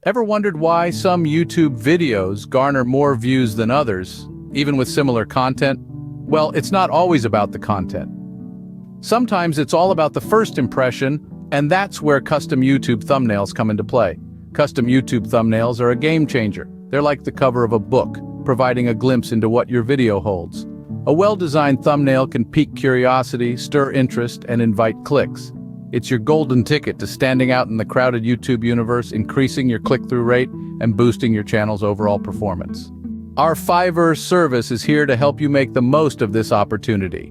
Ever wondered why some YouTube videos garner more views than others, even with similar content? Well, it's not always about the content. Sometimes it's all about the first impression, and that's where custom YouTube thumbnails come into play. Custom YouTube thumbnails are a game changer. They're like the cover of a book, providing a glimpse into what your video holds. A well-designed thumbnail can pique curiosity, stir interest, and invite clicks. It's your golden ticket to standing out in the crowded YouTube universe, increasing your click-through rate, and boosting your channel's overall performance. Our Fiverr service is here to help you make the most of this opportunity.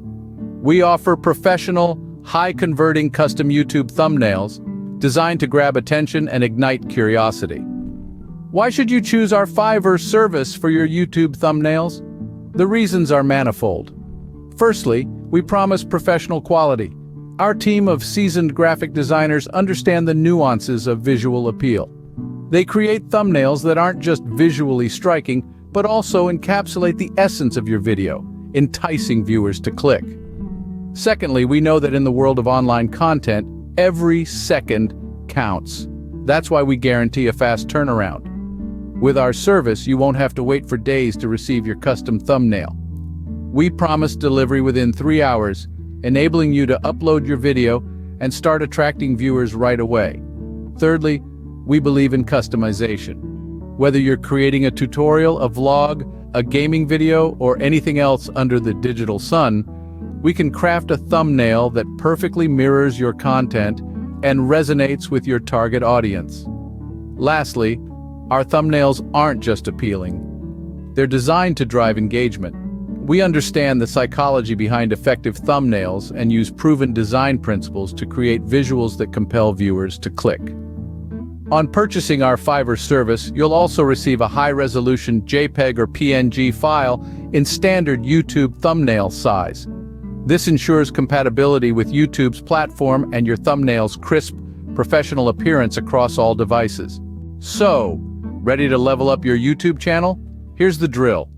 We offer professional, high-converting custom YouTube thumbnails designed to grab attention and ignite curiosity. Why should you choose our Fiverr service for your YouTube thumbnails? The reasons are manifold. Firstly, we promise professional quality. Our team of seasoned graphic designers understand the nuances of visual appeal. They create thumbnails that aren't just visually striking, but also encapsulate the essence of your video, enticing viewers to click. Secondly, we know that in the world of online content, every second counts. That's why we guarantee a fast turnaround. With our service, you won't have to wait for days to receive your custom thumbnail. We promise delivery within 3 hours, enabling you to upload your video and start attracting viewers right away. Thirdly, we believe in customization. Whether you're creating a tutorial, a vlog, a gaming video, or anything else under the digital sun, we can craft a thumbnail that perfectly mirrors your content and resonates with your target audience. Lastly, our thumbnails aren't just appealing. They're designed to drive engagement. We understand the psychology behind effective thumbnails and use proven design principles to create visuals that compel viewers to click. On purchasing our Fiverr service, you'll also receive a high-resolution JPEG or PNG file in standard YouTube thumbnail size. This ensures compatibility with YouTube's platform and your thumbnail's crisp, professional appearance across all devices. So, ready to level up your YouTube channel? Here's the drill.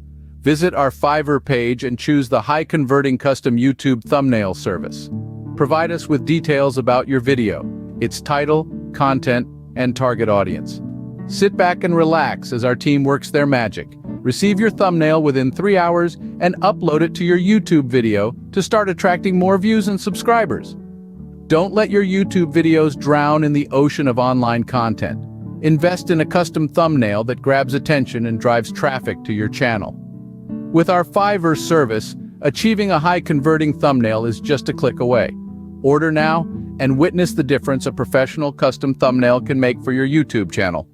Visit our Fiverr page and choose the high-converting custom YouTube thumbnail service. Provide us with details about your video, its title, content, and target audience. Sit back and relax as our team works their magic. Receive your thumbnail within 3 hours and upload it to your YouTube video to start attracting more views and subscribers. Don't let your YouTube videos drown in the ocean of online content. Invest in a custom thumbnail that grabs attention and drives traffic to your channel. With our Fiverr service, achieving a high-converting thumbnail is just a click away. Order now and witness the difference a professional custom thumbnail can make for your YouTube channel.